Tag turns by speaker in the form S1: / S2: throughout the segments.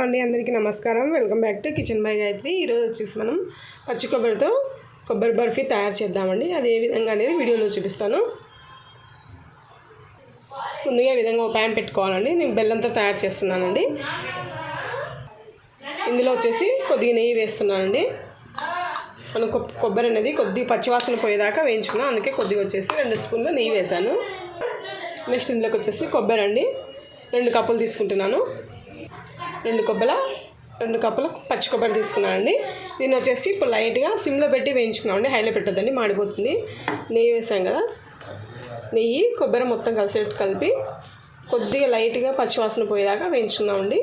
S1: అండి, అందరికీ నమస్కారం. Welcome back to kitchen by Gayatri. ఈరోజు వచ్చేసి మనం పచ్చి కొబ్బరితో కొబ్బరి బర్ఫీ తయారు చేద్దామండి. అది ఏ విధంగా అనేది వీడియోలో చూపిస్తాను. ముందుగా ఈ విధంగా ఒక ప్యాన్ పెట్టుకోవాలండి. నేను బెల్లంతో తయారు చేస్తున్నానండి. ఇందులో వచ్చేసి కొద్దిగా నెయ్యి వేస్తున్నానండి. మనం కొబ్బరి అనేది కొద్దిగా పచ్చివాసన పోయేదాకా వేయించుకున్నాం. అందుకే కొద్దిగా వచ్చేసి 2 స్పూన్లు నెయ్యి వేసాను. నెక్స్ట్ ఇందులోకి వచ్చేసి కొబ్బరి అండి 2 కప్పులు తీసుకుంటున్నాను. 2 కప్పుల పచ్చి కొబ్బరి తీసుకున్నానండి. దీన్ని వచ్చేసి ఇప్పుడు లైట్గా సిమ్లో పెట్టి వేయించుకున్నామండి. హైలో పెట్టద్దండి, మాడిపోతుంది. నెయ్యి వేసాం కదా, నెయ్యి కొబ్బరి మొత్తం కలిసేట్టు కలిపి కొద్దిగా లైట్గా పచ్చివాసన పోయేదాకా వేయించుకున్నామండి.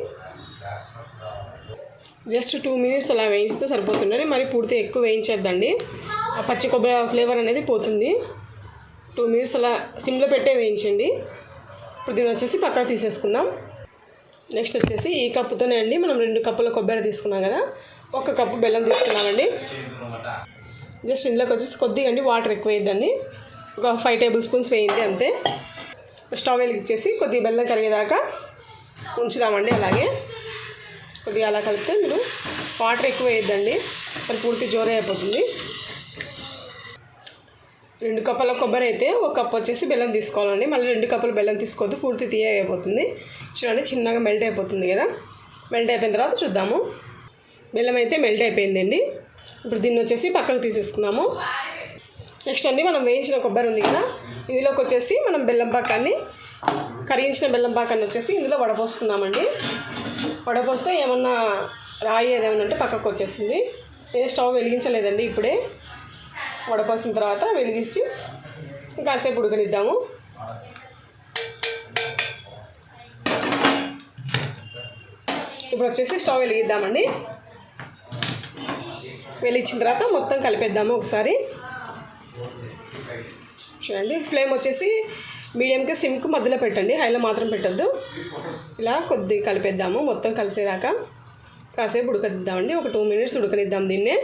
S1: జస్ట్ 2 మినిట్స్ అలా వేయిస్తే సరిపోతుందండి. మరి పూర్తి ఎక్కువ వేయించేద్దండి, ఆ పచ్చి కొబ్బరి ఫ్లేవర్ అనేది పోతుంది. 2 మినిట్స్ అలా సిమ్లో పెట్టే వేయించండి. ఇప్పుడు దీన్ని వచ్చేసి పక్కకు తీసేసుకుందాం. నెక్స్ట్ వచ్చేసి ఈ కప్పుతోనే అండి మనం 2 కప్పుల కొబ్బరి తీసుకున్నాం కదా, 1 కప్పు బెల్లం తీసుకున్నామండి. జస్ట్ ఇందులోకి వచ్చేసి కొద్దిగా అండి వాటర్ ఎక్కువ వేయద్దండి, ఒక 5 టేబుల్ స్పూన్స్ వేయండి అంతే. స్టవ్ వెలిగించేసి కొద్దిగా బెల్లం కరిగేదాకా ఉంచుదామండి. అలాగే కొద్దిగా అలా కలిపితే మీరు వాటర్ ఎక్కువ వేయద్దండి, మరి పూర్తి జోరే అయిపోతుంది. 2 కప్పుల కొబ్బరి అయితే 1 కప్పు వచ్చేసి బెల్లం తీసుకోవాలండి. మళ్ళీ 2 కప్పులు బెల్లం తీసుకోవద్దు, పూర్తి తీయ అయిపోతుంది. చూడండి చిన్నగా మెల్ట్ అయిపోతుంది కదా. మెల్ట్ అయిపోయిన తర్వాత చూద్దాము. బెల్లం అయితే మెల్ట్ అయిపోయిందండి. ఇప్పుడు దీన్ని వచ్చేసి పక్కకు తీసేసుకున్నాము. నెక్స్ట్ అండి మనం వేయించిన కొబ్బరి ఉంది కదా, ఇందులోకి వచ్చేసి మనం బెల్లం పాకాన్ని, కరిగించిన బెల్లం పాకాన్ని వచ్చేసి ఇందులో వడపోసుకుందామండి. వడపోస్తే ఏమన్నా రాయి ఏదేమన్నా అంటే పక్కకు వచ్చేసింది. నేను స్టవ్ వెలిగించలేదండి, ఇప్పుడే వడపోసిన తర్వాత వెలిగించి కాసేపు ఉడకనిద్దాము. ఇప్పుడు వచ్చేసి స్టవ్ వెలిగిద్దామండి. వెలిగించిన తర్వాత మొత్తం కలిపేద్దాము ఒకసారి. చూడండి ఫ్లేమ్ వచ్చేసి మీడియంకి సిమ్కి మధ్యలో పెట్టండి, హైలో మాత్రం పెట్టద్దు. ఇలా కొద్దిగా కలిపేద్దాము మొత్తం కలిసేదాకా. కాసేపు ఉడకనిద్దామండి, ఒక 2 మినిట్స్ ఉడకనిద్దాం దీన్నే.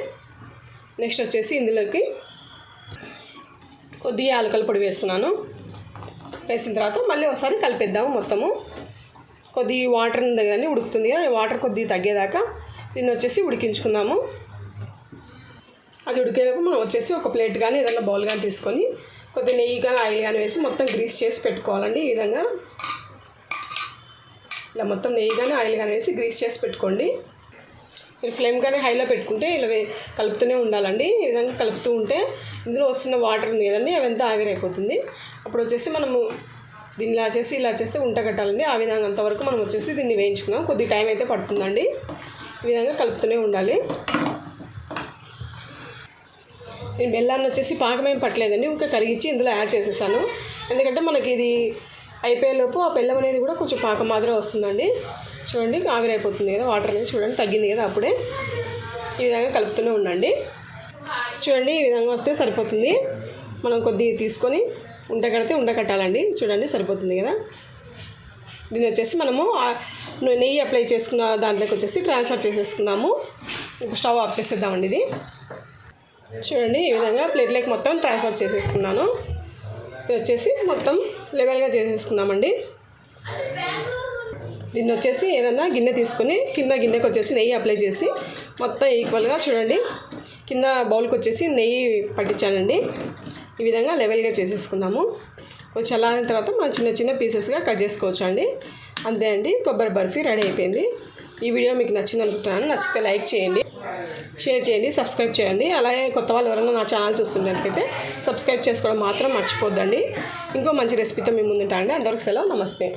S1: నెక్స్ట్ వచ్చేసి ఇందులోకి కొద్దిగా యాలకుల పొడి వేస్తున్నాను. వేసిన తర్వాత మళ్ళీ ఒకసారి కలిపేద్దాము మొత్తము. కొద్దిగా వాటర్ ఉంది కదండి, ఉడుకుతుంది కదా, వాటర్ కొద్దిగా తగ్గేదాకా దీన్ని వచ్చేసి ఉడికించుకుందాము. అది ఉడికేలోపు మనం వచ్చేసి ఒక ప్లేట్ కానీ ఏదైనా బౌల్ కానీ తీసుకొని కొద్దిగా నెయ్యి కానీ ఆయిల్ కానీ వేసి మొత్తం గ్రీస్ చేసి పెట్టుకోవాలండి. ఈ విధంగా ఇలా మొత్తం నెయ్యి కానీ ఆయిల్ కానీ వేసి గ్రీస్ చేసి పెట్టుకోండి. మీరు ఫ్లేమ్ కానీ హైలో పెట్టుకుంటే ఇలా కలుపుతూనే ఉండాలండి. ఈ విధంగా కలుపుతూ ఉంటే ఇందులో వస్తున్న వాటర్ ఉంది కదండి, అవంతా ఆవిరైపోతుంది. అప్పుడు వచ్చేసి మనము దీన్ని ఇలా చేస్తే ఉంట కట్టాలండి. ఆ విధంగా అంతవరకు మనం వచ్చేసి దీన్ని వేయించుకున్నాం. కొద్ది టైం అయితే పడుతుందండి. ఈ విధంగా కలుపుతూనే ఉండాలి. నేను బెల్లాన్ని వచ్చేసి పాకమేం పట్టలేదండి, ఇంకా కరిగించి ఇందులో యాడ్ చేసేసాను. ఎందుకంటే మనకి ఇది అయిపోయేలోపు ఆ బెల్లం అనేది కూడా కొంచెం పాకం మాదిరి వస్తుందండి. చూడండి ఆవిరైపోతుంది కదా, వాటర్ అనేది చూడండి తగ్గింది కదా. అప్పుడే ఈ విధంగా కలుపుతూనే ఉండండి. చూడండి ఈ విధంగా వస్తే సరిపోతుంది. మనం కొద్దిగా తీసుకొని ఉంట కట్టాలండి. చూడండి సరిపోతుంది కదా. దీన్ని వచ్చేసి మనము నెయ్యి అప్లై చేసుకున్న దాంట్లోకి వచ్చేసి ట్రాన్స్ఫర్ చేసేసుకున్నాము. ఇప్పుడు స్టవ్ ఆఫ్ చేసేద్దామండి. ఇది చూడండి ఈ విధంగా ప్లేట్లోకి మొత్తం ట్రాన్స్ఫర్ చేసేసుకున్నాను. ఇది వచ్చేసి మొత్తం లెవెల్గా చేసేసుకున్నామండి. దీన్ని వచ్చేసి ఏదన్నా గిన్నె తీసుకొని కింద గిన్నెకి వచ్చేసి నెయ్యి అప్లై చేసి మొత్తం ఈక్వల్గా చూడండి కింద బౌల్కి వచ్చేసి నెయ్యి పట్టించానండి. ఈ విధంగా లెవెల్గా చేసేసుకున్నాము. కొంచెం చల్లారిన తర్వాత మనం చిన్న చిన్న పీసెస్గా కట్ చేసుకోవచ్చు అండి. అంతే అండి, కొబ్బరి బర్ఫీ రెడీ అయిపోయింది. ఈ వీడియో మీకు నచ్చింది అనుకుంటున్నాను. నచ్చితే లైక్ చేయండి, షేర్ చేయండి, సబ్స్క్రైబ్ చేయండి. అలాగే కొత్త వాళ్ళు ఎవరైనా నా ఛానల్ చూస్తున్నట్లయితే సబ్స్క్రైబ్ చేసుకోవడం మాత్రం మర్చిపోద్దండి. ఇంకో మంచి రెసిపీతో మీ ముందుంటానండి. అందరికి సెలవు, నమస్తే.